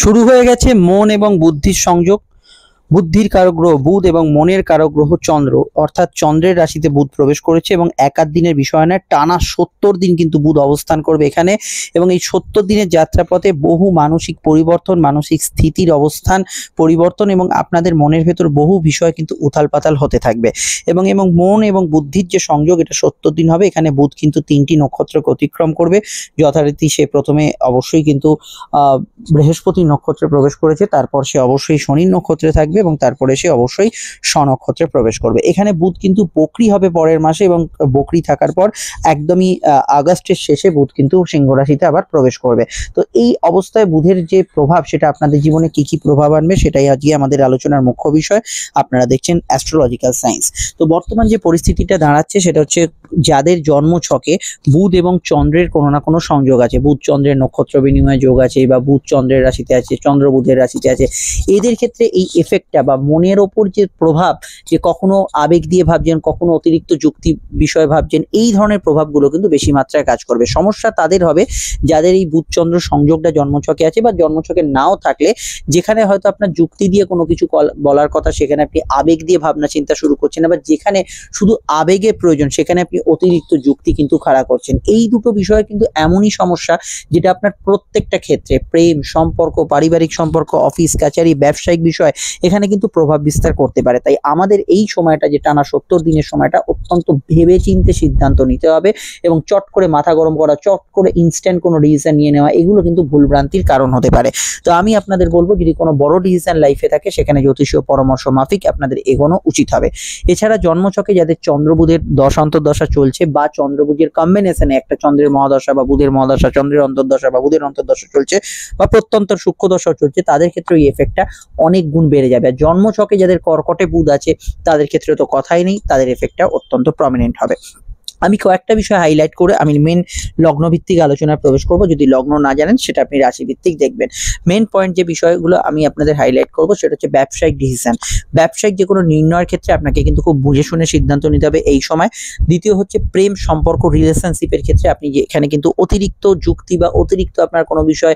শুরু হয়ে গেছে মন এবং বুদ্ধির সংযোগ। বুদ্ধির কারক গ্রহ বুধ এবং মনের কারক গ্রহ চন্দ্র, অর্থাৎ চন্দ্রের রাশিতে বুধ প্রবেশ করেছে এবং একাধ দিনের বিষয় নয়, টানা ৭০ দিন কিন্তু বুধ অবস্থান করবে এখানে। এবং এই ৭০ দিনের যাত্রাপথে বহু মানসিক পরিবর্তন, মানসিক স্থিতির অবস্থান পরিবর্তন এবং আপনাদের মনের ভেতর বহু বিষয় কিন্তু উথাল পাতাল হতে থাকবে। এবং এবং মন এবং বুদ্ধির যে সংযোগ, এটা ৭০ দিন হবে। এখানে বুধ কিন্তু ৩টি নক্ষত্রকে অতিক্রম করবে। যথারীতি সে প্রথমে অবশ্যই কিন্তু বৃহস্পতি নক্ষত্রে প্রবেশ করেছে, তারপর সে অবশ্যই শনি নক্ষত্রে থাকবে এবং তারপরে সে অবশ্যই স্বনক্ষত্রে প্রবেশ করবে। এখানে বুধ কিন্তু বকরি হবে পরের মাসে এবং বকরি থাকার পর একদমই আগস্টের শেষে বুধ কিন্তু সিংহ রাশিতে আবার প্রবেশ করবে। তো এই অবস্থায় বুধের যে প্রভাব, সেটা আপনাদের জীবনে কি কি প্রভাব আনবে সেটাই আজকে আমাদের আলোচনার মুখ্য বিষয়। আপনারা দেখছেন অ্যাস্ট্রোলজিক্যাল সায়েন্স। তো বর্তমান যে পরিস্থিতিটা দাঁড়াচ্ছে সেটা হচ্ছে, যাদের জন্ম ছকে বুধ এবং চন্দ্রের কোনো না কোনো সংযোগ আছে, বুধ চন্দ্রের নক্ষত্র বিনিময় যোগ আছে বা বুধ চন্দ্রের রাশিতে আছে, চন্দ্র বুধের রাশিতে আছে, এদের ক্ষেত্রে এই এফেক্টটা বা মনের ওপর যে প্রভাব, যে কখনো আবেগ দিয়ে ভাবছেন, কখনো অতিরিক্ত যুক্তি বিষয় ভাবছেন, এই ধরনের প্রভাবগুলো কিন্তু বেশি মাত্রায় কাজ করবে। সমস্যা তাদের হবে যাদের এই বুধ চন্দ্র সংযোগটা জন্মছকে আছে বা জন্মছকে নাও থাকলে, যেখানে হয়তো আপনার যুক্তি দিয়ে কোনো কিছু বলার কথা সেখানে আপনি আবেগ দিয়ে ভাবনা চিন্তা শুরু করছেন, আবার যেখানে শুধু আবেগের প্রয়োজন সেখানে আপনি অতিরিক্ত যুক্তি কিন্তু খাড়া করছেন। এই দুটো বিষয় কিন্তু এমনই সমস্যা যেটা আপনার প্রত্যেকটা ক্ষেত্রে, প্রেম, সম্পর্ক, পারিবারিক সম্পর্ক, অফিস কাচারি, ব্যবসায়িক বিষয়, এখানে কিন্তু প্রভাব বিস্তার করতে পারে। তাই আমাদের এই সময়টা, যে টানা ৭০ দিনের সময়টা, অত্যন্ত ভেবে চিন্তে সিদ্ধান্ত নিতে হবে এবং চট করে মাথা গরম করা, চট করে ইনস্ট্যান্ট কোনো ডিসিশন নিয়ে নেওয়া, এগুলো কিন্তু ভুলভ্রান্তির কারণ হতে পারে। তো আমি আপনাদের বলবো, যদি কোনো বড় ডিসিশন লাইফে থাকে সেখানে জ্যোতিষীয় পরামর্শ মাফিক আপনাদের এগোনো উচিত হবে। এছাড়া জন্মছকে যাদের চন্দ্রবুধের দশা অন্তর্দশা চলছে বা চন্দ্রবুধের কম্বিনেশনে, একটা চন্দ্রের মহাদশা বা বুধের মহাদশা, চন্দ্রের অন্তর্দশা বা বুধের অন্তর্দশা চলছে বা প্রত্যন্তর সূক্ষ্ম দশা চলছে, তাদের ক্ষেত্রে এই এফেক্টটা অনেক গুণ বেড়ে যাবে। আর জন্মছকে যাদের কর্কটে বুধ আছে তাদের ক্ষেত্রে তো কথাই নেই, তাদের এফেক্টটা অত্যন্ত প্রমিনেন্ট হবে। আমি কয়েকটা বিষয় হাইলাইট করে আমি মেন লগ্ন ভিত্তিক আলোচনায় প্রবেশ করব। যদি লগ্ন না জানেন সেটা আপনি রাশি ভিত্তিক দেখবেন। মেন পয়েন্ট যে বিষয়গুলো আমি আপনাদের হাইলাইট করব সেটা হচ্ছে ব্যবসায়িক ডিসিশন। ব্যবসায়িক যে কোনো নির্ণয়ের ক্ষেত্রে আপনাকে কিন্তু খুব বুঝে শুনে সিদ্ধান্ত নিতে হবে এই সময়। দ্বিতীয় হচ্ছে প্রেম সম্পর্ক, রিলেশনশিপের ক্ষেত্রে আপনি যে এখানে কিন্তু অতিরিক্ত যুক্তি বা অতিরিক্ত আপনার কোনো বিষয়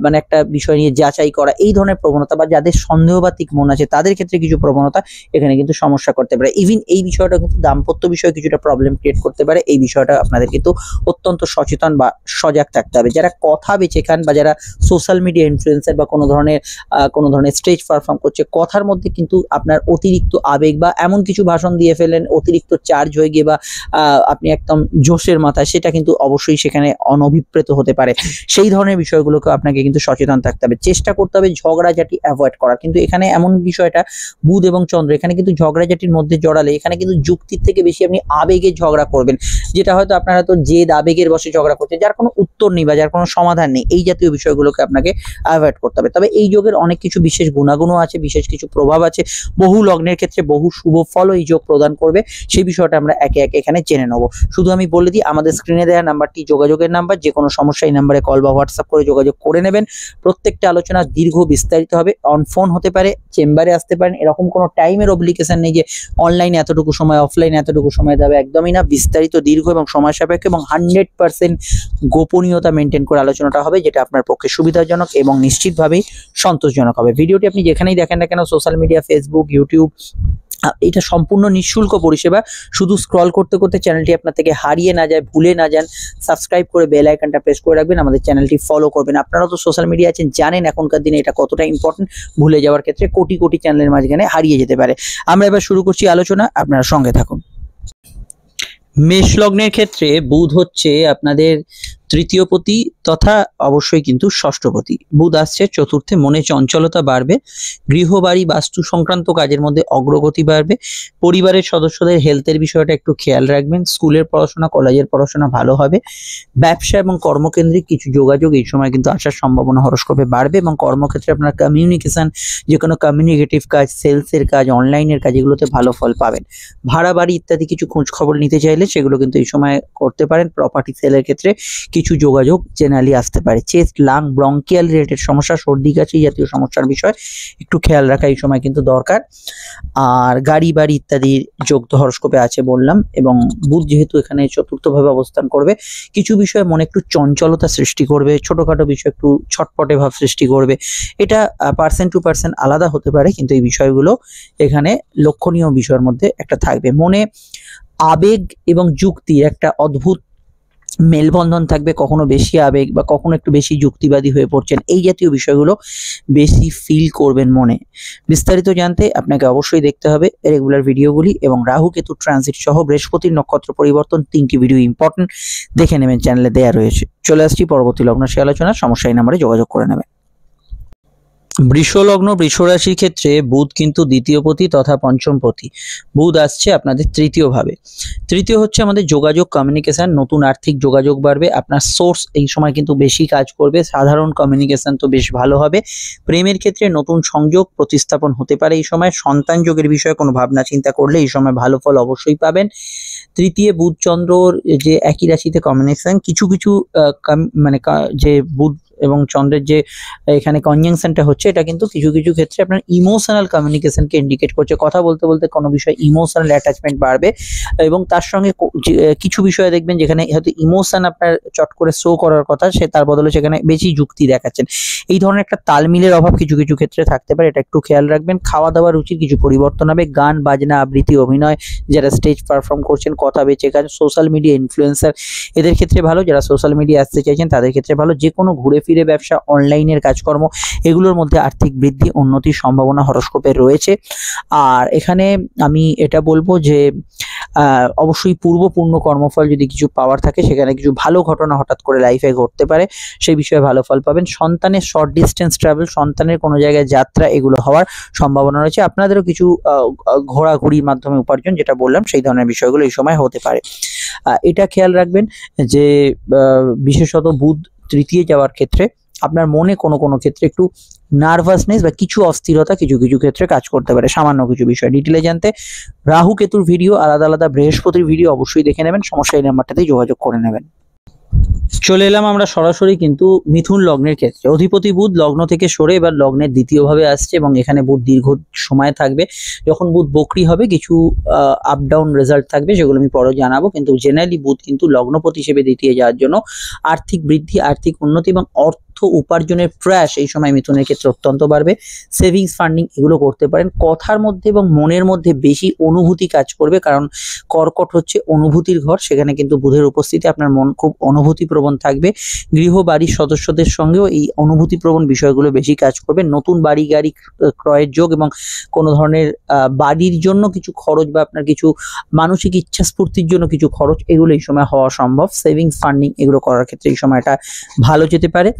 মানে একটা বিষয় নিয়ে যাচাই করা, এই ধরনের প্রবণতা, বা যাদের সন্দেহবাতিক মন আছে তাদের ক্ষেত্রে কিছু প্রবণতা এখানে কিন্তু সমস্যা করতে পারে। ইভিন এই বিষয়টা কিন্তু দাম্পত্য বিষয়ে কিছুটা প্রবলেম ক্রিয়েট করতে পারে। এই বিষয়টা আপনাদের কিন্তু অত্যন্ত সচেতন বা সজাগ থাকতে হবে। যারা কথা বেঁচে খান বা যারা সোশ্যাল মিডিয়া ইনফ্লুয়েন্সার বা কোনো ধরনের স্টেজ পারফর্ম করছে, কথার মধ্যে কিন্তু আপনার অতিরিক্ত আবেগ বা এমন কিছু ভাষণ দিয়ে ফেলেন, অতিরিক্ত চার্জ হয়ে গিয়ে বা আপনি একদম জোশের মাথায়, সেটা কিন্তু অবশ্যই সেখানে অনভিপ্রেত হতে পারে। সেই ধরনের বিষয়গুলোকে আপনাকে কিন্তু সচেতন থাকতে হবে। চেষ্টা করতে হবে ঝগড়াঝাটি অ্যাভয়েড করার। কিন্তু এখানে এমন বিষয়টা, বুধ এবং চন্দ্র এখানে কিন্তু ঝগড়াঝাটির মধ্যে জড়ালে এখানে কিন্তু যুক্তির থেকে বেশি আপনি আবেগে ঝগড়া করবেন, যেটা হয়তো আপনারা তো জেদ আবেগের বসে ঝগড়া করছে, যার কোনো উত্তর নেই বা যার কোনো সমাধান নেই। এই জাতীয় বিষয়গুলোকে আপনাকে অ্যাভয়েড করতে হবে। তবে এই যোগের অনেক কিছু বিশেষ গুণাগুণও আছে, বিশেষ কিছু প্রভাব আছে। বহু লগ্নের ক্ষেত্রে বহু শুভ ফলও এই যোগ প্রদান করবে। সেই বিষয়টা আমরা একে একে এখানে জেনে নেব। শুধু আমি বলে দিই, আমাদের স্ক্রিনে দেওয়া নাম্বারটি যোগাযোগের নাম্বার। যে কোনো সমস্যা এই নাম্বারে কল বা হোয়াটসঅ্যাপ করে যোগাযোগ করে নেবেন। প্রত্যেকটা আলোচনা দীর্ঘ বিস্তারিত হবে। অন ফোন হতে পারে, চেম্বারে আসতে পারেন, এরকম কোনো টাইমের অব্লিগেশন নেই যে অনলাইনে এতটুকু সময়, অফলাইনে এতটুকু সময় দেবে, একদমই না। বিস্তারিত, দীর্ঘ এবং সময় সাপেক্ষ এবং 100% গোপনীয়তা মেনটেন করে আলোচনাটা হবে, যেটা আপনার পক্ষে সুবিধাজনক এবং নিশ্চিতভাবেই সন্তোষজনক হবে। ভিডিওটি আপনি যেখানেই দেখেন না কেন, সোশ্যাল মিডিয়া, ফেসবুক, ইউটিউব, এটা সম্পূর্ণ নিঃশুল্ক পরিষেবা। শুধু স্ক্রল করতে করতে চ্যানেলটি আপনার থেকে হারিয়ে না যায়, ভুলে না যান, সাবস্ক্রাইব করে বেল আইকনটা প্রেস করে রাখবেন, আমাদের চ্যানেলটি ফলো করবেন। আপনারা তো সোশ্যাল মিডিয়া আছেন, জানেন এখনকার দিনে এটা কতটা ইম্পর্টেন্ট। ভুলে যাওয়ার ক্ষেত্রে কোটি কোটি চ্যানেলের মাঝখানে হারিয়ে যেতে পারে। আমরা এবার শুরু করছি আলোচনা, আপনারা সঙ্গে থাকুন। মেষ লগ্নের ক্ষেত্রে বুধ হচ্ছে আপনাদের তৃতীয়পতি তথা অবশ্যই কিন্তু ষষ্ঠপতি। বুধ আসছে চতুর্থে, মনে চঞ্চলতা বাড়বে, গৃহবাড়ি বাস্তু সংক্রান্ত কাজের মধ্যে অগ্রগতি বাড়বে, পরিবারের সদস্যদের হেলথের বিষয়টা একটু খেয়াল রাখবেন, স্কুলের পড়াশোনা, কলেজের পড়াশোনা ভালো হবে, ব্যবসা এবং কর্মকেন্দ্রিক কিছু যোগাযোগ এই সময় কিন্তু আসার সম্ভাবনা হরস্কোপে বাড়বে এবং কর্মক্ষেত্রে আপনার কমিউনিকেশন, যে কোনো কমিউনিকেটিভ কাজ, সেলসের কাজ, অনলাইনের কাজ, এগুলোতে ভালো ফল পাবেন। ভাড়া বাড়ি ইত্যাদি কিছু খোঁজ খবর নিতে চাইলে সেগুলো কিন্তু এই সময় করতে পারেন। প্রপার্টি সেলের ক্ষেত্রে কিছু যোগাযোগ জেনারেলি আসতে পারে। চেস্ট, লাং, ব্রঙ্কিয়াল রিলেটেড সমস্যা, সর্দি কাশি জাতীয় সমস্যার বিষয় একটু খেয়াল রাখা এই সময় কিন্তু দরকার। আর গাড়ি বাড়ি ইত্যাদির যোগ তো হরস্কোপে আছে বললাম, এবং বুধ যেহেতু এখানে চতুর্থভাবে অবস্থান করবে, কিছু বিষয়ে মনে একটু চঞ্চলতা সৃষ্টি করবে, ছোটখাটো বিষয় একটু ছটপটে ভাব সৃষ্টি করবে। এটা পার্সন টু পার্সন আলাদা হতে পারে, কিন্তু এই বিষয়গুলো এখানে লক্ষণীয় বিষয়ের মধ্যে একটা থাকবে। মনে আবেগ এবং যুক্তির একটা অদ্ভুত মেলবন্ধন থাকবে, কখনো বেশি আবেগ বা কখনো একটু বেশি যুক্তিবাদী হয়ে পড়ছেন, এই জাতীয় বিষয়গুলো বেশি ফিল করবেন মনে। বিস্তারিত জানতে আপনাকে অবশ্যই দেখতে হবে রেগুলার ভিডিওগুলি, এবং রাহু কেতু ট্রানজিট সহ বৃহস্পতির নক্ষত্র পরিবর্তন 3টি ভিডিও ইম্পর্টেন্ট, দেখে নেবেন, চ্যানেলে দেয়া রয়েছে। চলে আসছি পরবর্তী লগ্ন রাশি আলোচনা, সমস্যা এই নাম্বারে যোগাযোগ করে নেবেন। বৃষ লগ্ন বৃষ রাশির ক্ষেত্রে বুধ কিন্তু দ্বিতীয় পতি তথা পঞ্চম পতি। বুধ আসছে আপনাদের তৃতীয় ভাবে। তৃতীয় হচ্ছে আমাদের যোগাযোগ, কমিউনিকেশন, নতুন আর্থিক যোগাযোগ বাড়বে, আপনার সোর্স এই সময় কিন্তু বেশি কাজ করবে, সাধারণ কমিউনিকেশন তো বেশ ভালো হবে। প্রেমের ক্ষেত্রে নতুন সংযোগ প্রতিস্থাপন হতে পারে এই সময়। সন্তান যোগের বিষয়ে কোনো ভাবনা চিন্তা করলে এই সময় ভালো ফল অবশ্যই পাবেন। তৃতীয় বুধ চন্দ্রর যে একই রাশিতে কম্বিনেশন, কিছু কিছু যে বুধ এবং চন্দ্রের যে এখানে কনজাংশনটা হচ্ছে, এটা কিন্তু কিছু কিছু ক্ষেত্রে আপনার ইমোশনাল কমিউনিকেশনকে ইন্ডিকেট করছে। কথা বলতে বলতে কোনো বিষয়ে ইমোশনাল অ্যাটাচমেন্ট বাড়বে, এবং তার সঙ্গে কিছু বিষয়ে দেখবেন যেখানে হয়তো ইমোশন আপনার চট করে শো করার কথা, সে তার বদলে সেখানে বেশি যুক্তি দেখাচ্ছেন। এই ধরনের একটা তালমিলের অভাব কিছু কিছু ক্ষেত্রে থাকতে পারে, এটা একটু খেয়াল রাখবেন। খাওয়া দাওয়ার রুচির কিছু পরিবর্তন হবে। গান বাজনা, আবৃত্তি, অভিনয়, যারা স্টেজ পারফর্ম করছেন, কথা বেঁচে কাজ, সোশ্যাল মিডিয়া ইনফ্লুয়েন্সার, এদের ক্ষেত্রে ভালো। যারা সোশ্যাল মিডিয়া আসতে চাইছেন তাদের ক্ষেত্রে ভালো। যে কোনো ঘুরে ফিরে ব্যবসা, অনলাইনের কাজকর্ম, এগুলোর মধ্যে আর্থিক বৃদ্ধি, উন্নতির সম্ভাবনা হরস্কোপে রয়েছে। আর এখানে আমি এটা বলবো যে অবশ্যই পূর্ণ কর্মফল যদি কিছু পাওয়ার থাকে, সেখানে কিছু ভালো ঘটনা হঠাৎ করে লাইফে ঘটতে পারে, সেই বিষয়ে ভালো ফল পাবেন। সন্তানের শর্ট ডিস্টেন্স ট্রাভেল, সন্তানের কোনো জায়গায় যাত্রা, এগুলো হওয়ার সম্ভাবনা রয়েছে। আপনাদেরও কিছু ঘোরাঘুরির মাধ্যমে উপার্জন, যেটা বললাম, সেই ধরনের বিষয়গুলো এই সময় হতে পারে। এটা খেয়াল রাখবেন যে বিশেষত বুধ তৃতীয় যাওয়ার ক্ষেত্রে আপনার মনে কোনো কোনো ক্ষেত্রে একটু নার্ভাসনেস বা কিছু অস্থিরতা কিছু কিছু ক্ষেত্রে কাজ করতে পারে, সামান্য কিছু বিষয়। ডিটেলে জানতে রাহু কেতুর ভিডিও, আলাদা আলাদা বৃহস্পতির ভিডিও অবশ্যই দেখে নেবেন, সমস্যা এই নাম্বারটাতেই যোগাযোগ করে নেবেন। চলে এলাম আমরা সরাসরি কিন্তু মিথুন লগ্নের ক্ষেত্রে। অধিপতি বুধ লগ্ন থেকে সরে এবার লগ্নের দ্বিতীয় ভাবে আসছে, এবং এখানে বুধ দীর্ঘ সময় থাকবে। যখন বুধ বক্রি হবে কিছু আপ ডাউন রেজাল্ট থাকবে, সেগুলো আমি পরে জানাবো, কিন্তু জেনারেলি বুধ কিন্তু লগ্নপতি হিসেবে দ্বিতীয় যাওয়ার জন্য আর্থিক বৃদ্ধি, আর্থিক উন্নতি এবং অর্থ উপার্জনের প্রয়াস এই সময় মিথুনের ক্ষেত্রে অত্যন্ত বাড়বে। সেভিংস, ফান্ডিং এগুলো করতে পারেন। কথার মধ্যে এবং মনের মধ্যে বেশি অনুভূতি কাজ করবে, কারণ কর্কট হচ্ছে অনুভূতির ঘর, সেখানে কিন্তু বুধের উপস্থিতি আপনার মন খুব অনুভূতি প্রবণ থাকবে। গৃহ বাড়ির সদস্যদের সঙ্গেও এই অনুভূতি প্রবণ বিষয়গুলো বেশি কাজ করবে। নতুন বাড়ি গাড়ি ক্রয়ের যোগ, এবং কোনো ধরনের বাড়ির জন্য কিছু খরচ বা আপনার কিছু মানসিক ইচ্ছা স্ফূর্তির জন্য কিছু খরচ, এগুলো এই সময় হওয়া সম্ভব। সেভিংস, ফান্ডিং এগুলো করার ক্ষেত্রে এই সময়টা ভালো যেতে পারে।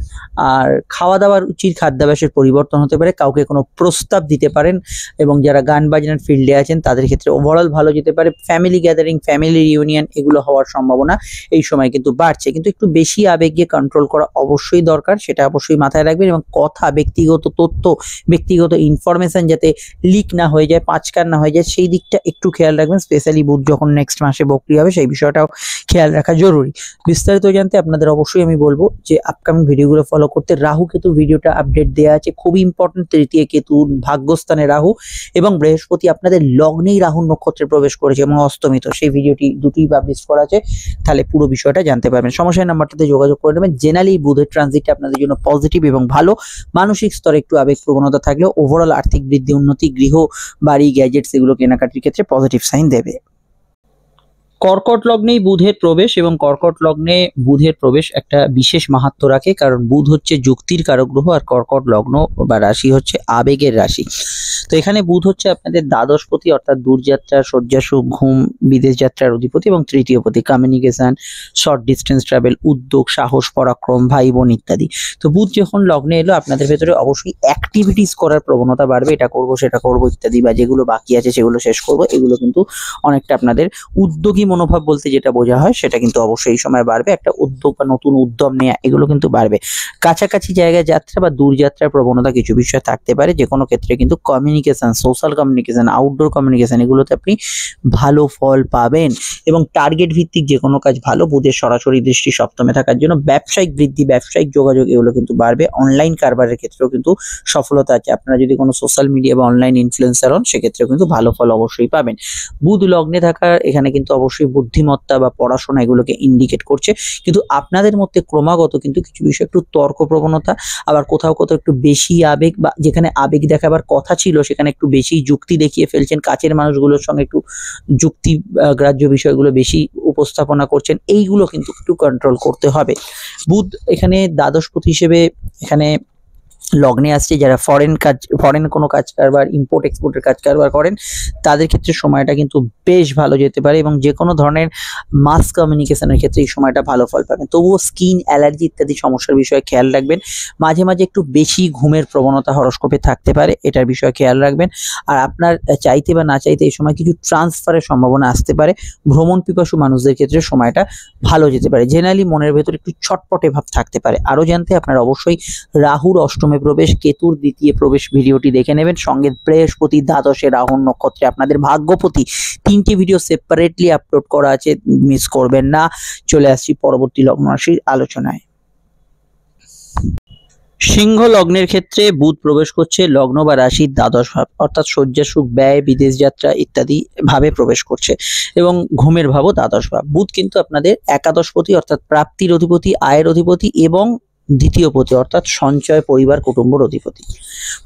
আর খাওয়া দাওয়ার রুচির, খাদ্যাভ্যাসের পরিবর্তন হতে পারে, কাউকে কোনো প্রস্তাব দিতে পারেন, এবং যারা গান বাজনার ফিল্ডে আছেন তাদের ক্ষেত্রে ওভারঅল ভালো যেতে পারে। ফ্যামিলি গ্যাদারিং, ফ্যামিলি রিউনিয়ন এগুলো হওয়ার সম্ভাবনা এই সময় কিন্তু বাড়ছে, কিন্তু একটু বেশি আবেগকে কন্ট্রোল করা অবশ্যই দরকার, সেটা অবশ্যই মাথায় রাখবেন। এবং কথা, ব্যক্তিগত তথ্য, ব্যক্তিগত ইনফরমেশন যাতে লিক না হয়ে যায়, পাঁচকার না হয়ে যায়, সেই দিকটা একটু খেয়াল রাখবেন। স্পেশালি বুধ যখন নেক্সট মাসে বক্রি হবে, সেই বিষয়টাও খেয়াল রাখা জরুরি। বিস্তারিত জানতে আপনাদের অবশ্যই আমি বলবো যে আপকামিং ভিডিওগুলো ফলো করতে। রাহু কেতু ভিডিওটা আপডেট দেওয়া আছে, খুবই ইম্পর্টেন্ট। তৃতীয় কেতু, ভাগ্যস্থানে রাহু, এবং বৃহস্পতি আপনাদের লগ্নেই রাহুর নক্ষত্রে প্রবেশ করেছে এবং অস্তমিত, সেই ভিডিওটি দুটোই পাবলিশ করা আছে, তাহলে পুরো বিষয়টা জানতে পারবেন। সমস্যার নাম্বারটাতে যোগাযোগ করে নেবেন। জেনারেলি বুধের ট্রানজিট আপনাদের জন্য পজিটিভ এবং ভালো। মানসিক স্তরে একটু আবেগ প্রবণতা থাকলেও ওভারঅল আর্থিক বৃদ্ধি, উন্নতি, গৃহ বাড়ি গ্যাজেটস এগুলো কেনাকাটির ক্ষেত্রে পজিটিভ সাইন দেবে। কর্কট লগ্নেই বুধের প্রবেশ, এবং কর্কট লগ্নে বুধের প্রবেশ একটা বিশেষ মাহাত্ম্য রাখে, কারণ বুধ হচ্ছে যুক্তির কারক গ্রহ, আর কর্কট লগ্ন বা রাশি হচ্ছে আবেগের রাশি। তো এখানে বুধ হচ্ছে আপনাদের দ্বাদশপতি, অর্থাৎ দূরযাত্রা, শয্যাসুখ, ঘুম, বিদেশ যাত্রার অধিপতি, এবং তৃতীয়পতি কমিউনিকেশন, শর্ট ডিস্টেন্স ট্রাভেল, উদ্যোগ, সাহস, পরাক্রম, ভাই বোন ইত্যাদি। তো বুধ যখন লগ্নে এলো, আপনাদের ভেতরে অবশ্যই অ্যাক্টিভিটিস করার প্রবণতা বাড়বে, এটা করব সেটা করব ইত্যাদি, বা যেগুলো বাকি আছে সেগুলো শেষ করব, এগুলো কিন্তু অনেকটা আপনাদের উদ্যোগী মনোভাব বলতে যেটা বোঝা হয় সেটা কিন্তু অবশ্যই এই সময় বাড়বে। একটা উদ্যোগ বা নতুন উদ্যম নেওয়া এগুলো কিন্তু বাড়বে। কাছাকাছি জায়গায় যাত্রা বা দূরযাত্রার প্রবণতা কিছু বিষয় থাকতে পারে। যে কোনো ক্ষেত্রে কিন্তু communication, social communication, outdoor communication এগুলোতে আপনি ভালো ফল পাবেন এবং টার্গেট ভিত্তিক যে কোনো কাজ ভালো। বুধের সরাসরি দৃষ্টি সপ্তমে থাকার জন্য ব্যবসায়িক বৃদ্ধি, ব্যবসায়িক যোগাযোগ এগুলো কিন্তু বাড়বে। অনলাইন কারবারের ক্ষেত্রেও কিন্তু সফলতা আছে। আপনারা যদি কোনো সোশ্যাল মিডিয়া বা অনলাইন ইনফ্লুয়েন্সার হন সেক্ষেত্রেও কিন্তু ভালো ফল অবশ্যই পাবেন। বুধ লগ্নে থাকার এখানে কিন্তু অবশ্যই বুদ্ধিমত্তা বা পড়াশোনা এগুলোকে ইন্ডিকেট করছে। কিন্তু আপনাদের মধ্যে ক্রমাগত কিন্তু কিছু বিষয় একটু তর্ক প্রবণতা, আবার কোথাও কোথাও একটু বেশি আবেগ, বা যেখানে আবেগ দেখাবার কথা ছিল সেখানে একটু বেশি যুক্তি দেখিয়ে ফেলছেন। কাছের মানুষগুলোর সঙ্গে একটু যুক্তি গ্রাহ্য বিষয়গুলো বেশি উপস্থাপনা করছেন, এইগুলো কিন্তু একটু কন্ট্রোল করতে হবে। বুধ এখানে দ্বাদশপতি হিসেবে এখানে লগ্নে আসছে। যারা ফরেন কোনো কাজ কারবার, ইম্পোর্ট এক্সপোর্টের কাজ কারবার করেন তাদের ক্ষেত্রে সময়টা কিন্তু বেশ ভালো যেতে পারে এবং যে কোনো ধরনের মাস কমিউনিকেশনের ক্ষেত্রে এই সময়টা ভালো ফল পাবেন। তবুও স্কিন অ্যালার্জি ইত্যাদি সমস্যার বিষয়ে খেয়াল রাখবেন। মাঝে মাঝে একটু বেশি ঘুমের প্রবণতা হরস্কোপে থাকতে পারে, এটার বিষয়ে খেয়াল রাখবেন। আর আপনার চাইতে বা না চাইতে এই সময় কিছু ট্রান্সফারের সম্ভাবনা আসতে পারে। ভ্রমণ পিপাসু মানুষদের ক্ষেত্রে সময়টা ভালো যেতে পারে। জেনারেলি মনের ভেতর একটু ছটপটে ভাব থাকতে পারে। আরও জানতে আপনারা অবশ্যই রাহুর অষ্টমে প্রবেশ, কেতুর দ্বিতীয় প্রবেশ ভিডিওটি দেখে নেবেন। সঙ্গে বৃহস্পতি দ্বাদশে রাহুর নক্ষত্রে আপনাদের ভাগ্যপতি 3টি ভিডিও সেপারেটলি আপলোড করা আছে, মিস করবেন না। চলে আসছি পরবর্তী লগ্ন রাশির আলোচনায়। সিংহ লগ্নের ক্ষেত্রে বুধ প্রবেশ করছে লগ্ন বা রাশির দ্বাদশ ভাব, অর্থাৎ শয্যা সুখ, ব্যয়, বিদেশ যাত্রা ইত্যাদি ভাবে প্রবেশ করছে এবং ঘুমের ভাবও দ্বাদশ ভাব। বুধ কিন্তু আপনাদের একাদশপতি অর্থাৎ প্রাপ্তির অধিপতি, আয়ের অধিপতি এবং দ্বিতীয় পতি অর্থাৎ সঞ্চয়, পরিবার, কুটুম্বর অধিপতি।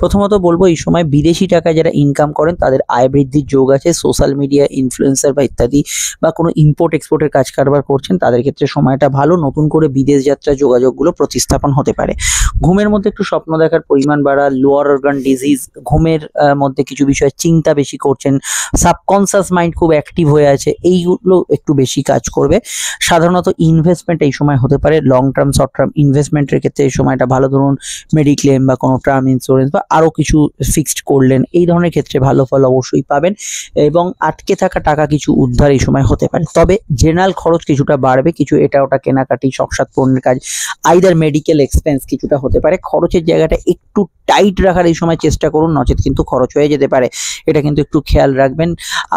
প্রথমত বলবো এই সময় বিদেশি টাকা যারা ইনকাম করেন তাদের আয় বৃদ্ধির যোগ আছে। সোশ্যাল মিডিয়া ইনফ্লুয়েন্সার বা ইত্যাদি বা কোনো ইম্পোর্ট এক্সপোর্টের কাজ কারবার করছেন তাদের ক্ষেত্রে সময়টা ভালো। নতুন করে বিদেশ যাত্রা যোগাযোগগুলো প্রতিস্থাপন হতে পারে। ঘুমের মধ্যে একটু স্বপ্ন দেখার পরিমাণ বাড়া, লোয়ার অর্গান ডিজিজ, ঘুমের মধ্যে কিছু বিষয় চিন্তা বেশি করছেন, সাবকনসিয়াস মাইন্ড খুব অ্যাক্টিভ হয়ে আছে, এইগুলো একটু বেশি কাজ করবে। সাধারণত ইনভেস্টমেন্ট এই সময় হতে পারে, লং টার্ম শর্ট টার্ম ইনভেস্টমেন্টের ক্ষেত্রে এই সময়টা ভালো। ধরুন মেডিক্লেম বা কোনো টার্ম ইন্স্যুরেন্স বা আরও কিছু ফিক্সড করলেন, এই ধরনের ক্ষেত্রে ভালো ফল অবশ্যই পাবেন এবং আটকে থাকা টাকা কিছু উদ্ধার এই সময় হতে পারে। তবে জেনারেল খরচ কিছুটা বাড়বে, কিছু এটা ওটা কেনাকাটি, শখসাদ পূরণের কাজ, আইদার মেডিকেল এক্সপেন্স কিছুটা হতে পারে। খরচের জায়গাটা একটু টাইট রাখার এই সময় চেষ্টা করুন, নচেত কিন্তু খরচ হয়ে যেতে পারে, এটা কিন্তু একটু খেয়াল রাখবেন।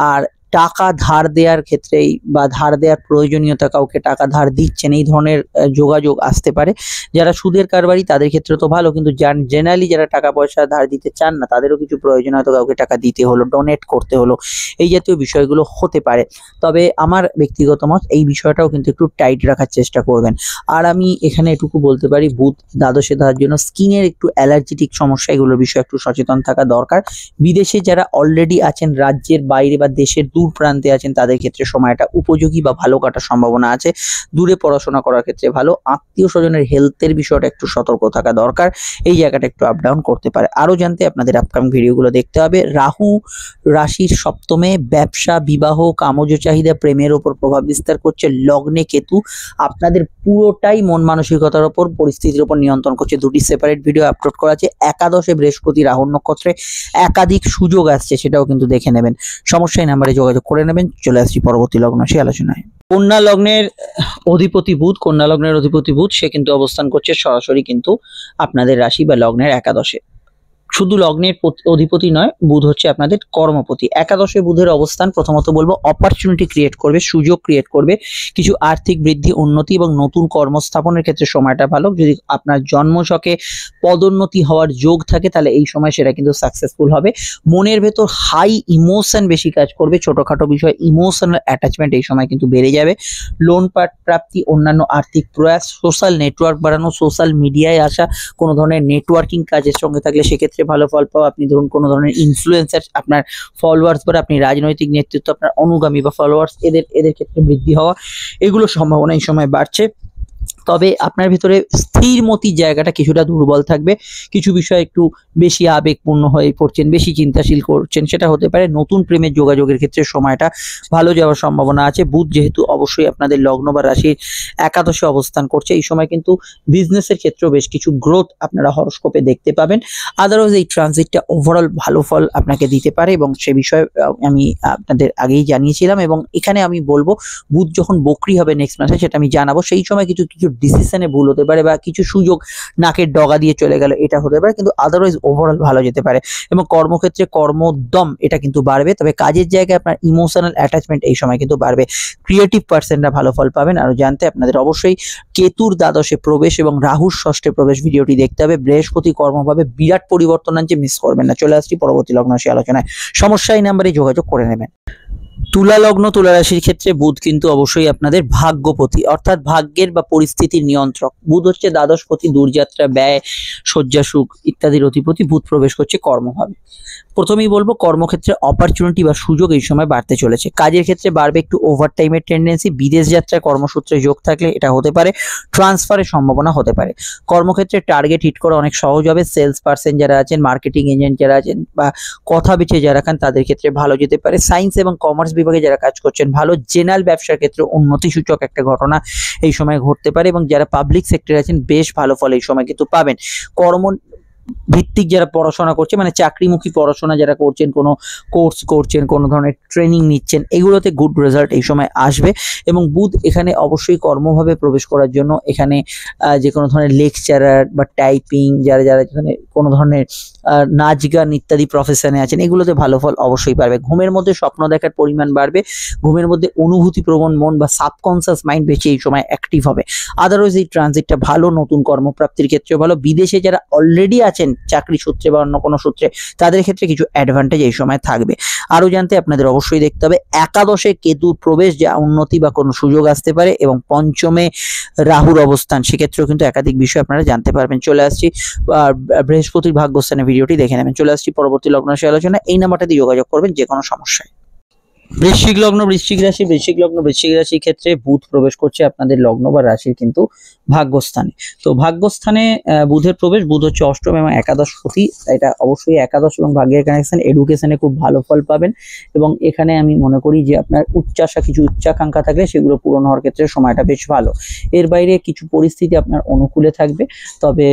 আর টাকা ধার দেওয়ার ক্ষেত্রেই বা ধার দেওয়ার প্রয়োজনীয়তা, কাউকে টাকা ধার দিচ্ছেন, এই ধরনের যোগাযোগ আসতে পারে। যারা সুদের কারবারি তাদের ক্ষেত্রে তো ভালো, কিন্তু জেনারেলি যারা টাকা পয়সা ধার দিতে চান না তাদেরও কিছু প্রয়োজন, হয়তো কাউকে টাকা দিতে হলো, ডোনেট করতে হলো, এই জাতীয় বিষয়গুলো হতে পারে। তবে আমার ব্যক্তিগত মত এই বিষয়টাও কিন্তু একটু টাইট রাখার চেষ্টা করবেন। আর আমি এখানে এটুকু বলতে পারি, বুধ দ্বাদশে থাকার জন্য স্কিনের একটু অ্যালার্জিটিক সমস্যা, এগুলোর বিষয়ে একটু সচেতন থাকা দরকার। বিদেশে যারা অলরেডি আছেন, রাজ্যের বাইরে বা দেশের দূর প্রান্তে আছেন, তাদের ক্ষেত্রে সময়টা উপযোগী বা ভালো কাটার সম্ভাবনা আছে। দূরে পড়াশোনা করার ক্ষেত্রে ভালো। আত্মীয় স্বজনের হেলথের বিষয়টা একটু সতর্ক থাকা দরকার, এই জায়গাটা একটু আপ ডাউন করতে পারে। আরও জানতে আপনাদের আপকামিং ভিডিওগুলো দেখতে হবে। রাহু রাশির সপ্তমে, ব্যবসা, বিবাহ, কামজ চাহিদা, প্রেমের ওপর প্রভাব বিস্তার করছে। লগ্নে কেতু আপনাদের পুরোটাই মন মানসিকতার ওপর, পরিস্থিতির ওপর নিয়ন্ত্রণ করছে। দুটি সেপারেট ভিডিও আপলোড করা আছে। একাদশে বৃহস্পতি রাহুর নক্ষত্রে একাধিক সুযোগ আসছে, সেটাও কিন্তু দেখে নেবেন। সমস্যায় নাম্বারে যোগাযোগ করে নেবেন। চলে আসছি পরবর্তী লগ্ন রাশি আলোচনায়। কন্যা লগ্নের অধিপতি বুধ, কন্যা লগ্নের অধিপতি বুধ সে কিন্তু অবস্থান করছে সরাসরি কিন্তু আপনাদের রাশি বা লগ্নের একাদশে। শুধু লগ্নের অধিপতি নয়, বুধ হচ্ছে আপনাদের কর্মপতি। একাদশে বুধের অবস্থান প্রথমত বলবো অপরচুনিটি ক্রিয়েট করবে, সুযোগ ক্রিয়েট করবে, কিছু আর্থিক বৃদ্ধি, উন্নতি এবং নতুন কর্মস্থাপনের ক্ষেত্রে সময়টা ভালো। যদি আপনার জন্মছকে পদোন্নতি হওয়ার যোগ থাকে তাহলে এই সময় সেটা কিন্তু সাকসেসফুল হবে। মনের ভেতর হাই ইমোশন বেশি কাজ করবে, ছোটখাটো বিষয় ইমোশনাল অ্যাটাচমেন্ট এই সময় কিন্তু বেড়ে যাবে। লোন প্রাপ্তি, অন্যান্য আর্থিক প্রয়াস, সোশ্যাল নেটওয়ার্ক বাড়ানো, সোশ্যাল মিডিয়ায় আসা, কোনো ধরনের নেটওয়ার্কিং কাজের সঙ্গে থাকলে সেক্ষেত্রে ভালো ফল পাওয়া। আপনি ধরুন কোনো ধরনের ইনফ্লুয়েন্সার, আপনার ফলোয়ার্স বা আপনি রাজনৈতিক নেতৃত্ব, আপনার অনুগামী বা ফলোয়ার্স, এদের ক্ষেত্রে বৃদ্ধি হওয়া, এগুলো সম্ভাবনা এই সময় বাড়ছে। তবে আপনার ভিতরে স্থিরমতির জায়গাটা কিছুটা দুর্বল থাকবে, কিছু বিষয় একটু বেশি আবেগপূর্ণ হয়ে পড়ছেন, বেশি চিন্তাশীল করছেন, সেটা হতে পারে। নতুন প্রেমের যোগাযোগের ক্ষেত্রে সময়টা ভালো যাওয়ার সম্ভাবনা আছে। বুধ যেহেতু অবশ্যই আপনাদের লগ্ন বা রাশির একাদশে অবস্থান করছে, এই সময় কিন্তু বিজনেসের ক্ষেত্রেও বেশ কিছু গ্রোথ আপনারা হরোস্কোপে দেখতে পাবেন। আদারওয়াইজ এই ট্রানজিটটা ওভারঅল ভালো ফল আপনাকে দিতে পারে এবং সে বিষয়ে আমি আপনাদের আগেই জানিয়েছিলাম। এবং এখানে আমি বলবো, বুধ যখন বকরি হবে নেক্সট মাসে, সেটা আমি জানাবো। সেই সময় কিছু কিছু ডিসিশনে ভুল হতে পারে বা কিছু সুযোগ নাকের ডগা দিয়ে চলে গেল, এটা হতে পারে, কিন্তু আদারওয়াইজ ওভারঅল ভালো যেতে পারে। এবং কর্মক্ষেত্রে কর্মোদ্যম এটা কিন্তু বাড়বে, তবে কাজের জায়গায় আপনার ইমোশনাল অ্যাটাচমেন্ট এই সময় কিন্তু বাড়বে। ক্রিয়েটিভ পার্সনরা ভালো ফল পাবেন। আর জানতে আপনাদের অবশ্যই কেতুর দ্বাদশে প্রবেশ এবং রাহুর ষষ্ঠে প্রবেশ ভিডিওটি দেখতে হবে। বৃহস্পতি কর্মভাবে বিরাট পরিবর্তন আনছে, মিস করবেন না। চলে আসছি পরবর্তী লগ্ন রাশি আলোচনায়। সমস্যা এই নাম্বারে যোগাযোগ করে নেবেন। তুলা লগ্ন তুলা রাশির ক্ষেত্রে বুধ কিন্তু অবশ্যই আপনাদের ভাগ্যপতি, অর্থাৎ ভাগ্যের বা পরিস্থিতির নিয়ন্ত্রক। বুধ হচ্ছে দ্বাদশপতি, দূরযাত্রা, ব্যয়, শয্যা সুখ ইত্যাদির অধিপতি। বুধ প্রবেশ করছে কর্মভাবে। প্রথমেই বলবো, কর্মক্ষেত্রে অপরচুনিটি বা সুযোগ এই সময় বাড়তে চলেছে। কাজের ক্ষেত্রে বাড়বে একটু ওভারটাইমের টেন্ডেন্সি। বিদেশ যাত্রায় কর্মসূত্রে যোগ থাকলে এটা হতে পারে, ট্রান্সফারের সম্ভাবনা হতে পারে। কর্মক্ষেত্রে টার্গেট হিট করা অনেক সহজ হবে। সেলস পার্সন যারা আছেন, মার্কেটিং এজেন্ট যারা আছেন বা কথা বেছে যারা খান, তাদের ক্ষেত্রে ভালো যেতে পারে। সায়েন্স এবং কমার্স বিভাগে যারা কাজ করছেন ভালো। জেনারেল ব্যবসার ক্ষেত্রে উন্নতিসূচক একটা ঘটনা এই সময় ঘটতে পারে এবং যারা পাবলিক সেক্টরে আছেন বেশ ভালো ফল এই সময় কিন্তু পাবেন। কর্ম ভিত্তিক যারা পড়াশোনা করছে, মানে চাকরিমুখী পড়াশোনা যারা করছেন, কোনো কোর্স করছেন, কোনো ধরনের ট্রেনিং নিচ্ছেন, এগুলোতে গুড রেজাল্ট এই সময় আসবে। এবং বুধ এখানে অবশ্যই কর্মভাবে প্রবেশ করার জন্য এখানে যে কোনো ধরনের লেকচারার বা টাইপিং যারা যারা এখানে কোনো ধরনের নাচ গান ইত্যাদি প্রফেশনে আছেন, এগুলোতে ভালো ফল অবশ্যই পারবে। ঘুমের মধ্যে স্বপ্ন দেখার পরিমাণ বাড়বে। ঘুমের মধ্যে অনুভূতিপ্রবণ মন বা সাবকনসিয়াস মাইন্ড বেশি এই সময় অ্যাক্টিভ হবে। আদারওয়াইজ এই ট্রানজিটটা ভালো, নতুন কর্মপ্রাপ্তির ক্ষেত্রে ভালো। বিদেশে যারা অলরেডি আছেন চাকরি সূত্রে বা অন্য কোনো সূত্রে, তাদের ক্ষেত্রে কিছু অ্যাডভান্টেজ এই সময় থাকবে। আরো জানতে আপনাদের অবশ্যই দেখতে হবে একাদশে কেতুর প্রবেশ, যা উন্নতি বা কোনো সুযোগ আসতে পারে, এবং পঞ্চমে রাহুর অবস্থান, সেক্ষেত্রেও কিন্তু একাধিক বিষয় আপনারা জানতে পারবেন। চলে আসছি বৃহস্পতির ভাগ্যস্থানের ভিডিওটি দেখে নেবেন। চলে আসছি পরবর্তী লগ্ন রাশি আলোচনা। এই নাম্বারটাতে যোগাযোগ করবেন যে কোনো সমস্যায়। বৃশ্চিক লগ্ন বৃশ্চিক রাশি, বৃশ্চিক লগ্ন বৃশ্চিক রাশির ক্ষেত্রে বুধ প্রবেশ করছে আপনাদের লগ্ন বা রাশির কিন্তু ভাগ্যস্থানে। তো ভাগ্যস্থানে বুধের প্রবেশ, বুধ হচ্ছে অষ্টম এবং একাদশপতি। এটা অবশ্যই একাদশ এবং ভাগ্যের কানেকশন। এডুকেশনে খুব ভালো ফল পাবেন এবং এখানে আমি মনে করি যে আপনার উচ্চাশা, কিছু উচ্চাকাঙ্ক্ষা থাকলে সেগুলো পূরণ হওয়ার ক্ষেত্রে সময়টা বেশ ভালো। এর বাইরে কিছু পরিস্থিতি আপনার অনুকূলে থাকবে, তবে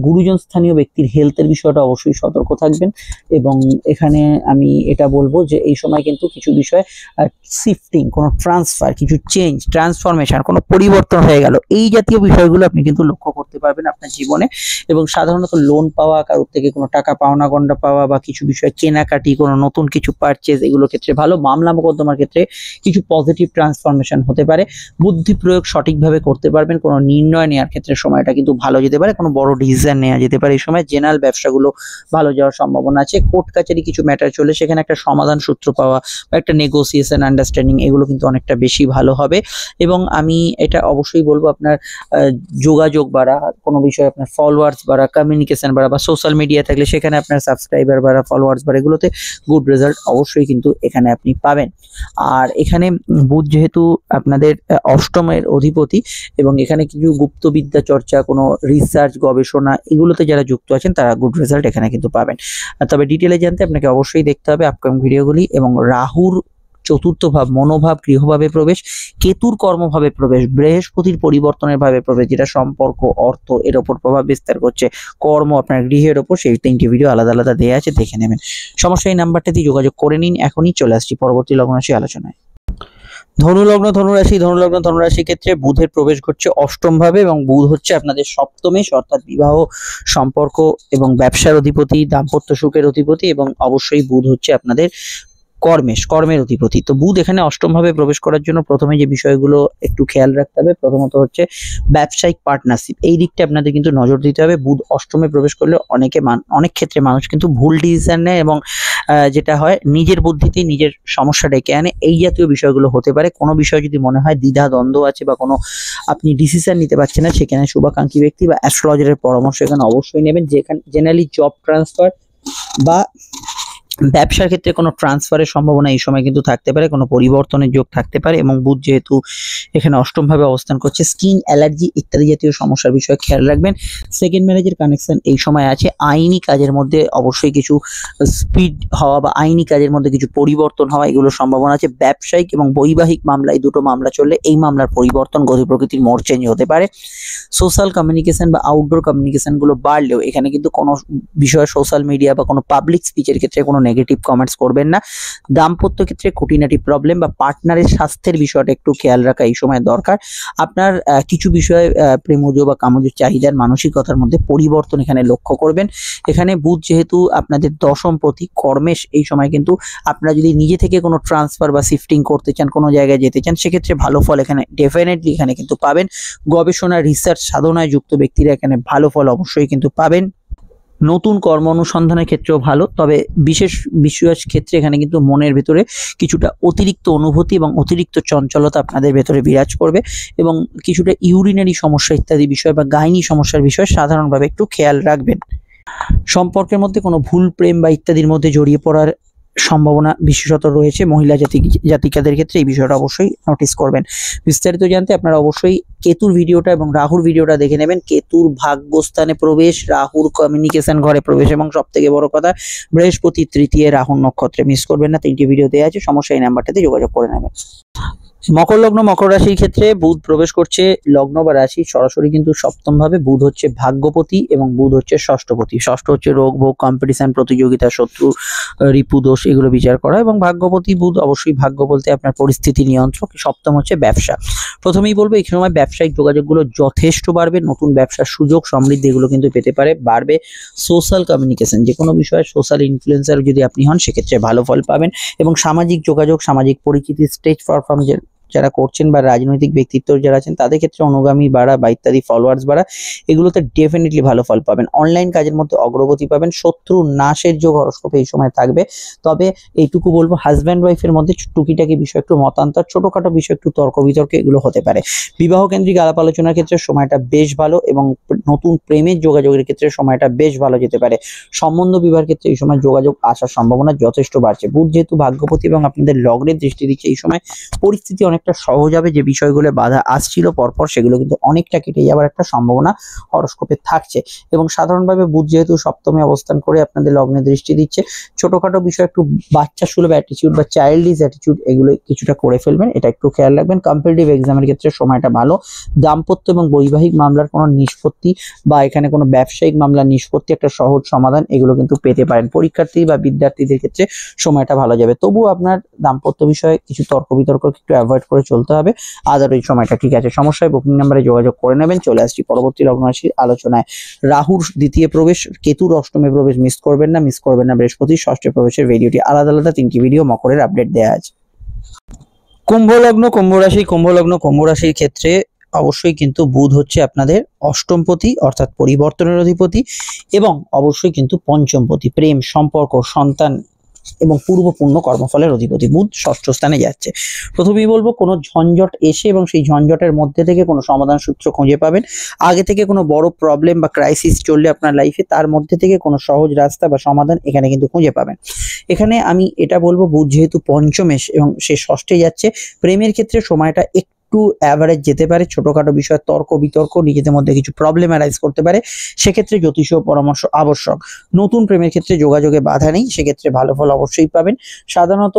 গুরুজন স্থানীয় ব্যক্তির হেলথের বিষয়টা অবশ্যই সতর্ক থাকবেন। এবং এখানে আমি এটা বলবো যে এই সময় কিন্তু কিছু বিষয় শিফটিং, কোনো ট্রান্সফার, কিছু চেঞ্জ, ট্রান্সফরমেশন, কোনো পরিবর্তন হয়ে গেল, এই জাতীয় বিষয়গুলো আপনি কিন্তু লক্ষ্য করতে পারবেন আপনার জীবনে। এবং সাধারণত লোন পাওয়া, কারোর থেকে কোনো টাকা পাওনা গন্ডা পাওয়া বা কিছু বিষয় কেনাকাটি, কোনো নতুন কিছু পারচেজ, এগুলোর ক্ষেত্রে ভালো। মামলা মোকদ্দমার ক্ষেত্রে কিছু পজিটিভ ট্রান্সফরমেশন হতে পারে। বুদ্ধি প্রয়োগ সঠিকভাবে করতে পারবেন। কোনো নির্ণয় নেওয়ার ক্ষেত্রে সময়টা কিন্তু ভালো যেতে পারে। কোনো বড় ডিসিশন নেওয়া যেতে পারে এই সময়। জেনারেল ব্যবসাগুলো ভালো যাওয়ার সম্ভাবনা আছে। কোর্ট কাছারি কিছু ম্যাটার চলে, সেখানে একটা সমাধান সূত্র পাওয়া বা একটা নেগোসিয়েশন, আন্ডারস্ট্যান্ডিং, এগুলো কিন্তু অনেকটা বেশি ভালো হবে। এবং আমি এটা অবশ্যই বলবো, আপনার যোগাযোগ বাড়া, কোনো বিষয়ে আপনার ফলোয়ার্স বাড়া, কমিউনিকেশন বাড়া, বা সোশ্যাল মিডিয়া থাকলে সেখানে আপনার সাবস্ক্রাইবার বাড়া, ফলোয়ার্স বাড়া, এগুলোতে গুড রেজাল্ট অবশ্যই কিন্তু এখানে আপনি পাবেন। আর এখানে বুধ যেহেতু আপনাদের অষ্টমের অধিপতি এবং এখানে কিছু গুপ্তবিদ্যা চর্চা, কোনো রিসার্চ, গবেষণা, এগুলোতে যারা যুক্ত আছেন তারা গুড রেজাল্ট এখানে কিন্তু পাবেন। তবে ডিটেলে জানতে আপনাকে অবশ্যই দেখতে হবে আপকামিং ভিডিওগুলি। এবং রাহুর চতুর্থ ভাব, মনোভাব, গৃহভাবে প্রবেশ, কেতুর কর্মভাবে প্রবেশ, বৃহস্পতির পরিবর্তনের ভাবে প্রবেশ, যেটা সম্পর্ক, অর্থ, এর ওপর প্রভাব বিস্তার করছে, কর্ম, আপনার গৃহের ওপর, সেই 3টি ভিডিও আলাদা আলাদা দেওয়া আছে, দেখে নেবেন। সমস্যা এই নাম্বারটাতে যোগাযোগ করে নিন। এখনই চলে আসছি পরবর্তী লগ্ন রাশি আলোচনায়। ধনুলগ্ন ধনুরাশি, ধনুলগ্ন ধনুরাশির ক্ষেত্রে বুধের প্রবেশ ঘটছে অষ্টম ভাবে এবং বুধ হচ্ছে আপনাদের সপ্তমেশ, অর্থাৎ বিবাহ, সম্পর্ক এবং ব্যবসার অধিপতি, দাম্পত্য সুখের অধিপতি, এবং অবশ্যই বুধ হচ্ছে আপনাদের কর্মের অধিপতি। তো বুধ এখানে অষ্টম ভাবে প্রবেশ করার জন্য প্রথমে যে বিষয়গুলো একটু খেয়াল রাখতে হবে, প্রথমত হচ্ছে ব্যবসায়িক পার্টনারশিপ, এই দিকটা আপনাদের কিন্তু নজর দিতে হবে। বুধ অষ্টমে প্রবেশ করলে অনেক ক্ষেত্রে মানুষ কিন্তু ভুল ডিসিশন নেয় এবং যেটা হয় নিজের বুদ্ধিতেই নিজের সমস্যা ডেকে আনে, এই জাতীয় বিষয়গুলো হতে পারে। কোনো বিষয় যদি মনে হয় দ্বিধা দ্বন্দ্ব আছে বা কোনো আপনি ডিসিশন নিতে পারছেন না, সেখানে শুভাকাঙ্ক্ষী ব্যক্তি বা অ্যাস্ট্রোলজারের পরামর্শ এখানে অবশ্যই নেবেন। যেখানে জেনারেলি জব ট্রান্সফার বা ব্যবসার ক্ষেত্রে কোনো ট্রান্সফারের সম্ভাবনা এই সময় কিন্তু থাকতে পারে, কোনো পরিবর্তনের যোগ থাকতে পারে এবং বুধ যেহেতু এখানে অষ্টম ভাবে অবস্থান করছে, স্কিন অ্যালার্জি ইত্যাদি জাতীয় সমস্যার বিষয়ে খেয়াল রাখবেন। সেকেন্ড ম্যারেজের কানেকশন এই সময় আছে। আইনি কাজের মধ্যে অবশ্যই কিছু স্পিড হওয়া বা আইনি কাজের মধ্যে কিছু পরিবর্তন হওয়া এগুলোর সম্ভাবনা আছে। ব্যবসায়িক এবং বৈবাহিক মামলা, এই দুটো মামলা চললে এই মামলার পরিবর্তন, গতি প্রকৃতির মোড় চেঞ্জ হতে পারে। সোশ্যাল কমিউনিকেশন বা আউটডোর কমিউনিকেশন গুলো বাড়লেও এখানে কিন্তু কোনো বিষয়ে সোশ্যাল মিডিয়া বা কোনো পাবলিক স্পিচের ক্ষেত্রে কোনো নেগেটিভ কমেন্টস করবেন না। দাম্পত্য ক্ষেত্রে খুঁটিনাটি প্রবলেম বা পার্টনারের স্বাস্থ্যের বিষয়টা একটু খেয়াল রাখা এই সময় দরকার। আপনার কিছু বিষয়ে প্রেমজ বা কামজ চাহিদার মানসিকতার মধ্যে পরিবর্তন এখানে লক্ষ্য করবেন। এখানে বুধ যেহেতু আপনাদের দশমপতি, কর্মেশ এই সময় কিন্তু আপনারা যদি নিজে থেকে কোনো ট্রান্সফার বা শিফটিং করতে চান, কোনো জায়গায় যেতে চান, সেক্ষেত্রে ভালো ফল এখানে ডেফিনেটলি এখানে কিন্তু পাবেন। গবেষণা, রিসার্চ, সাধনায় যুক্ত ব্যক্তিরা এখানে ভালো ফল অবশ্যই কিন্তু পাবেন। নতুন কর্ম অনুসন্ধানের ক্ষেত্রেও ভালো, তবে বিশেষ ক্ষেত্রে এখানে কিন্তু মনের ভেতরে কিছুটা অতিরিক্ত অনুভূতি এবং অতিরিক্ত চঞ্চলতা আপনাদের ভেতরে বিরাজ করবে এবং কিছুটা ইউরিনারি সমস্যা ইত্যাদি বিষয় বা গাইনি সমস্যার বিষয়ে সাধারণভাবে একটু খেয়াল রাখবেন। সম্পর্কের মধ্যে কোনো ভুল প্রেম বা ইত্যাদির মধ্যে জড়িয়ে পড়ার সম্ভাবনা বিশেষত রয়েছে। মহিলা জাতিকাদের ক্ষেত্রে এই বিষয়টা অবশ্যই নোটিস করবেন। বিস্তারিত জানতে আপনারা অবশ্যই কেতুর ভিডিওটা এবং রাহুর ভিডিওটা দেখে নেবেন। কেতুর ভাগ্যস্থানে প্রবেশ, রাহুর কমিউনিকেশন ঘরে প্রবেশ এবং সব থেকে বড় কথা বৃহস্পতি তৃতীয় রাহুর নক্ষত্রে মিস করবেন না। 3টি ভিডিও দেওয়া আছে, সমস্যা এই নাম্বারটাতে যোগাযোগ করে নেবেন। মকর লগ্ন, মকর রাশির ক্ষেত্রে বুধ প্রবেশ করছে লগ্ন বা রাশি সরাসরি কিন্তু সপ্তম ভাবে। বুধ হচ্ছে ভাগ্যপতি এবং বুধ হচ্ছে ষষ্ঠপতি। ষষ্ঠ হচ্ছে রোগ ভোগ, কম্পিটিশন, প্রতিযোগিতা, শত্রু, রিপু দোষ এগুলো বিচার করা এবং ভাগ্যপতি বুধ অবশ্যই ভাগ্য বলতে আপনার পরিস্থিতি নিয়ন্ত্রক। সপ্তম হচ্ছে ব্যবসা। প্রথমেই বলবো এই সময় ব্যবসায়িক যোগাযোগগুলো যথেষ্ট বাড়বে, নতুন ব্যবসার সুযোগ সমৃদ্ধি এগুলো কিন্তু পেতে পারে, বাড়বে। সোশ্যাল কমিউনিকেশন, যে কোনো বিষয়ে সোশ্যাল ইনফ্লুয়েন্সার যদি আপনি হন সেক্ষেত্রে ভালো ফল পাবেন এবং সামাজিক যোগাযোগ, সামাজিক পরিচিতি, স্টেজ পারফর্ম যারা করছেন বা রাজনৈতিক ব্যক্তিত্ব যারা আছেন তাদের ক্ষেত্রে অনুগামী বাড়া বা ইত্যাদি ফলোয়ার্স বাড়া এগুলোতে ডেফিনেটলি ভালো ফল পাবেন। অনলাইন কাজের মধ্যে অগ্রগতি পাবেন। শত্রু নাশের যোগ হরস্কোপে এই সময় থাকবে। তবে এইটুকু বলবো হাজব্যান্ড ওয়াইফের মধ্যে টুকিটাকি বিষয় একটু মতান্তর, ছোটখাটো বিষয় একটু তর্ক বিতর্ক এগুলো হতে পারে। বিবাহ কেন্দ্রিক আলাপ আলোচনার ক্ষেত্রে সময়টা বেশ ভালো এবং নতুন প্রেমের যোগাযোগের ক্ষেত্রে সময়টা বেশ ভালো যেতে পারে। সম্বন্ধ বিবাহের ক্ষেত্রে এই সময় যোগাযোগ আসার সম্ভাবনা যথেষ্ট বাড়ছে। বুধ যেহেতু ভাগ্যপতি এবং আপনাদের লগ্নের দৃষ্টি দিচ্ছে, এই সময় পরিস্থিতি অনেকটা সহজ হবে। যে বিষয়গুলো বাধা আসছিল পরপর সেগুলো কিন্তু অনেকটা কেটে যাওয়ার একটা সম্ভাবনা হরস্কোপে থাকছে এবং সাধারণভাবে বুধ যেহেতু সপ্তমে অবস্থান করে আপনাদের লগ্নে দৃষ্টি দিচ্ছে, ছোটখাটো বিষয় একটু বাচ্চা সুলভ অ্যাটিটিউড বা চাইল্ডিশ অ্যাটিটিউড এগুলো কিছুটা করে ফেলবেন, এটা একটু খেয়াল রাখবেন। কম্পিটিটিভ এক্সামের ক্ষেত্রে সময়টা ভালো। দাম্পত্য এবং বৈবাহিক মামলার কোনো নিষ্পত্তি বা এখানে কোনো ব্যবসায়িক মামলার নিষ্পত্তি একটা সহজ সমাধান এগুলো কিন্তু পেতে পারেন। পরীক্ষার্থী বা বিদ্যার্থীদের ক্ষেত্রে সময়টা ভালো যাবে। তবুও আপনার দাম্পত্য বিষয়ে কিছু তর্ক বিতর্ক একটু অ্যাভয়েড করে চলতে হবে, আদার ওই সময়টা ঠিক আছে। সমস্যায় বুকিং নাম্বারে যোগাযোগ করে নেবেন। চলে আসছি পরবর্তী লগ্ন রাশির আলোচনায়। রাহুর দ্বিতীয় প্রবেশ, কেতুর অষ্টমে প্রবেশ মিস করবেন না। বৃহস্পতির ষষ্ঠে প্রবেশের ভিডিওটি আলাদা আলাদা 3টি ভিডিও মকরের আপডেট দেওয়া আছে। কুম্ভ লগ্ন, কুম্ভ রাশির ক্ষেত্রে অবশ্যই কিন্তু বুধ হচ্ছে আপনাদের অষ্টমপতি অর্থাৎ পরিবর্তনের অধিপতি এবং অবশ্যই কিন্তু পঞ্চমপতি, প্রেম, সম্পর্ক, সন্তান এবং পূর্বপূর্ণ কর্মফলের অধিপতি। বুধ ষষ্ঠ স্থানে যাচ্ছে। প্রথমেই বলবো কোনো ঝঞ্ঝট এসে এবং সেই ঝঞ্ঝটের মধ্যে থেকে কোনো সমাধান সূত্র খুঁজে পাবেন। আগে থেকে কোনো বড় প্রবলেম বা ক্রাইসিস চললে আপনার লাইফে তার মধ্যে থেকে কোনো সহজ রাস্তা বা সমাধান এখানে কিন্তু খুঁজে পাবেন। এখানে আমি এটা বলবো বুধ যেহেতু পঞ্চমে এবং সে ষষ্ঠে যাচ্ছে, প্রেমের ক্ষেত্রে সময়টা একটু অ্যাভারেজ যেতে পারে। ছোটখাটো বিষয় তর্ক বিতর্ক, নিজেদের মধ্যে কিছু প্রবলেম অ্যারাইজ করতে পারে, সেক্ষেত্রে জ্যোতিষীয় পরামর্শ আবশ্যক। নতুন প্রেমের ক্ষেত্রে যোগাযোগে বাধা নেই, সেক্ষেত্রে ভালো ফল অবশ্যই পাবেন। সাধারণত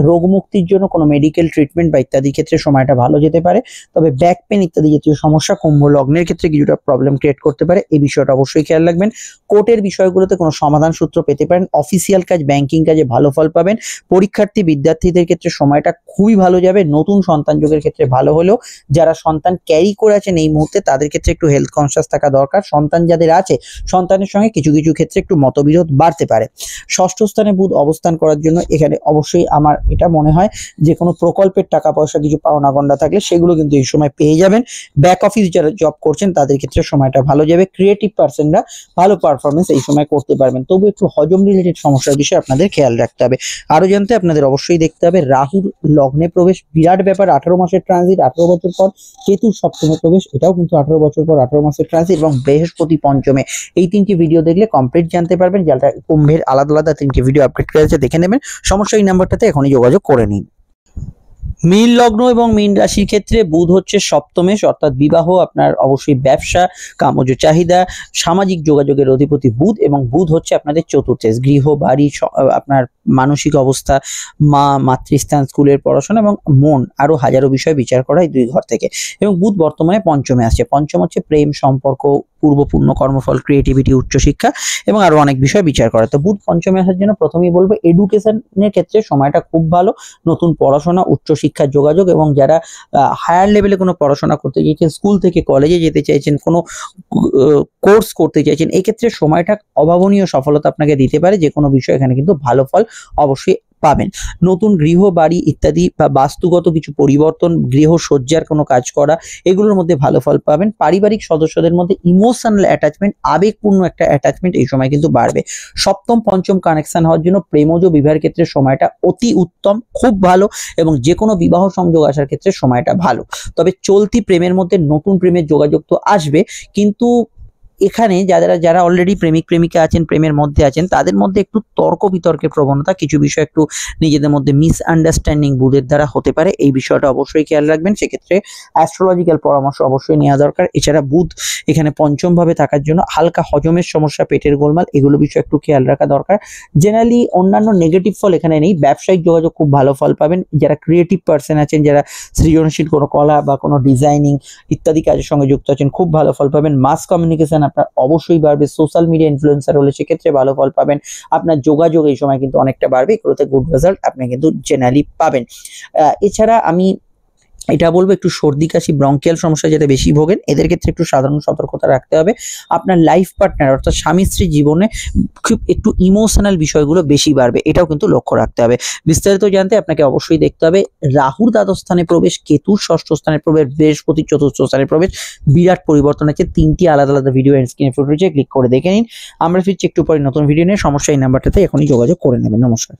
রোগ মুক্তির জন্য কোনো মেডিকেল ট্রিটমেন্ট বা ইত্যাদি ক্ষেত্রে সময়টা ভালো যেতে পারে। তবে ব্যাক পেন ইত্যাদি জাতীয় সমস্যা কুম্ভ লগ্নের ক্ষেত্রে কিছুটা প্রবলেম ক্রিয়েট করতে পারে, এই বিষয়টা অবশ্যই খেয়াল রাখবেন। কোর্টের বিষয়গুলোতে কোনো সমাধান সূত্র পেতে পারেন। অফিসিয়াল কাজ, ব্যাংকিং কাজে ভালো ফল পাবেন। পরীক্ষার্থী বিদ্যার্থীদের ক্ষেত্রে সময়টা খুবই ভালো যাবে। নতুন সন্তান যোগের ক্ষেত্রে ভালো হলেও যারা সন্তান ক্যারি করে আছেন এই মুহূর্তে তাদের ক্ষেত্রে একটু হেলথ কনসিয়াস থাকা দরকার। সন্তান যাদের আছে সন্তানের সঙ্গে কিছু কিছু ক্ষেত্রে একটু মতবিরোধ বাড়তে পারে। ষষ্ঠ স্থানে বুধ অবস্থান করার জন্য এখানে অবশ্যই আমার এটা মনে হয় যে কোনো প্রকল্পের টাকা পয়সা কিছু পাওনা গন্ডা থাকলে সেগুলো কিন্তু এই সময় পেয়ে যাবেন। ব্যাক অফিস যারা জব করছেন তাদের ক্ষেত্রে সময়টা ভালো যাবে। ক্রিয়েটিভ পার্সনরা ভালো পারফরমেন্স এই সময় করতে পারবেন। তবু একটু হজম রিলেটেড সমস্যার বিষয়ে আপনাদের খেয়াল রাখতে হবে। আরো জানতে আপনাদের অবশ্যই দেখতে হবে রাহুর লগ্নে প্রবেশ, বিরাট ব্যাপার। 18 মাসের ট্রানজিট, 18 বছর পর কেতুর সপ্তমে প্রবেশ, এটাও কিন্তু 18 বছর পর 18 মাসের ট্রানজিট, এবং বৃহস্পতি পঞ্চমে। এই 3টি ভিডিও দেখলে কমপ্লিট জানতে পারবেন। যারা কুম্ভের আলাদা আলাদা 3টি ভিডিও আপডেট করা আছে দেখে নেবেন। সমস্যা এই নাম্বারটাতে এখনই যোগাযোগ করে নিন। মীন লগ্ন এবং মীন রাশির ক্ষেত্রে বুধ হচ্ছে সপ্তমেশ, অর্থাৎ বিবাহ, আপনার অবশ্যই ব্যবসা, কামজ চাহিদা, সামাজিক যোগাযোগের অধিপতি বুধ, এবং বুধ হচ্ছে আপনাদের চতুর্থেশ, গৃহ, বাড়ি, আপনার মানসিক অবস্থা, মাতৃস্থান, স্কুলের পড়াশোনা এবং মন, আরো হাজারো বিষয় বিচার করা এই 2 ঘর থেকে। এবং বুধ বর্তমানে পঞ্চমে আসছে। পঞ্চম হচ্ছে প্রেম, সম্পর্ক, পূর্বপূর্ণ কর্মফল, ক্রিয়েটিভিটি, উচ্চশিক্ষা এবং আরো অনেক বিষয় বিচার করা। তো বুধ পঞ্চমে আসার জন্য প্রথমেই বলবো এডুকেশনের ক্ষেত্রে সময়টা খুব ভালো। নতুন পড়াশোনা, উচ্চশিক্ষার যোগাযোগ, এবং যারা হায়ার লেভেলে কোনো পড়াশোনা করতে চাইছেন, স্কুল থেকে কলেজে যেতে চাইছেন, কোনো কোর্স করতে চাইছেন, এই ক্ষেত্রে সময়টা অভাবনীয় সফলতা আপনাকে দিতে পারে। যে কোনো বিষয় এখানে কিন্তু ভালো ফল অবশ্যই পাবেন। নতুন গৃহ, বাড়ি ইত্যাদি বা বাস্তুগত কিছু পরিবর্তন, গৃহ সজ্জার কোনো কাজ করা, এগুলোর মধ্যে ভালো ফল পাবেন। পারিবারিক সদস্যদের মধ্যে ইমোশনাল অ্যাটাচমেন্ট, আবেগপূর্ণ একটা অ্যাটাচমেন্ট এই সময় কিন্তু বাড়বে। সপ্তম পঞ্চম কানেকশন হওয়ার জন্য প্রেমজ বিবাহের ক্ষেত্রে সময়টা অতি উত্তম, খুব ভালো, এবং যে কোনো বিবাহ সংযোগ আসার ক্ষেত্রে সময়টা ভালো। তবে চলতি প্রেমের মধ্যে নতুন প্রেমের যোগাযোগ তো আসবে, কিন্তু এখানে যারা অলরেডি প্রেমিক প্রেমিকা আছেন, প্রেমের মধ্যে আছেন, তাদের মধ্যে একটু তর্ক বিতর্কের প্রবণতা, কিছু বিষয় একটু নিজেদের মধ্যে মিসআন্ডারস্ট্যান্ডিং বুধের দ্বারা হতে পারে। এই বিষয়টা অবশ্যই খেয়াল রাখবেন। সেক্ষেত্রে অ্যাস্ট্রোলজিক্যাল পরামর্শ অবশ্যই নেওয়া দরকার। এছাড়া বুধ এখানে পঞ্চম ভাবে থাকার জন্য হালকা হজমের সমস্যা, পেটের গোলমাল, এগুলো বিষয় একটু খেয়াল রাখা দরকার। জেনারেলি অন্যান্য নেগেটিভ ফল এখানে নেই। ব্যবসায়িক যোগাযোগ খুব ভালো ফল পাবেন। যারা ক্রিয়েটিভ পার্সন আছেন, যারা সৃজনশীল কোনো কলা বা কোনো ডিজাইনিং ইত্যাদি কাজের সঙ্গে যুক্ত আছেন, খুব ভালো ফল পাবেন। মাস কমিউনিকেশন আপনার অবশ্যই বাড়বে। সোশ্যাল মিডিয়া ইনফ্লুয়েন্সার হলে সেক্ষেত্রে ভালো ফল পাবেন। আপনার যোগাযোগ এই সময় কিন্তু অনেকটা বাড়বে, এগুলোতে গুড রেজাল্ট আপনি কিন্তু জেনারেলি পাবেন। এছাড়া আমি এটা বলবো, একটু সর্দি কাশি, ব্রঙ্কিয়াল সমস্যা যেটা বেশি ভোগেন, এদের ক্ষেত্রে একটু সাধারণ সতর্কতা রাখতে হবে। আপনার লাইফ পার্টনার অর্থাৎ স্বামী স্ত্রী জীবনে খুব একটু ইমোশনাল বিষয়গুলো বেশি বাড়বে, এটাও কিন্তু লক্ষ্য রাখতে হবে। বিস্তারিত জানতে আপনাকে অবশ্যই দেখতে হবে রাহুর দ্বাদশ স্থানে প্রবেশ, কেতুর ষষ্ঠ স্থানে প্রবেশ, বৃহস্পতির চতুর্থ স্থানে প্রবেশ, বিরাট পরিবর্তন আছে। 3টি আলাদা আলাদা ভিডিও স্ক্রিনে ফুটে রয়েছে, ক্লিক করে দেখে নিন। আমরা ফিরছি একটু পরে নতুন ভিডিও নিয়ে। সমস্যা এই নাম্বারটাতে এখনই যোগাযোগ করে নেবেন। নমস্কার।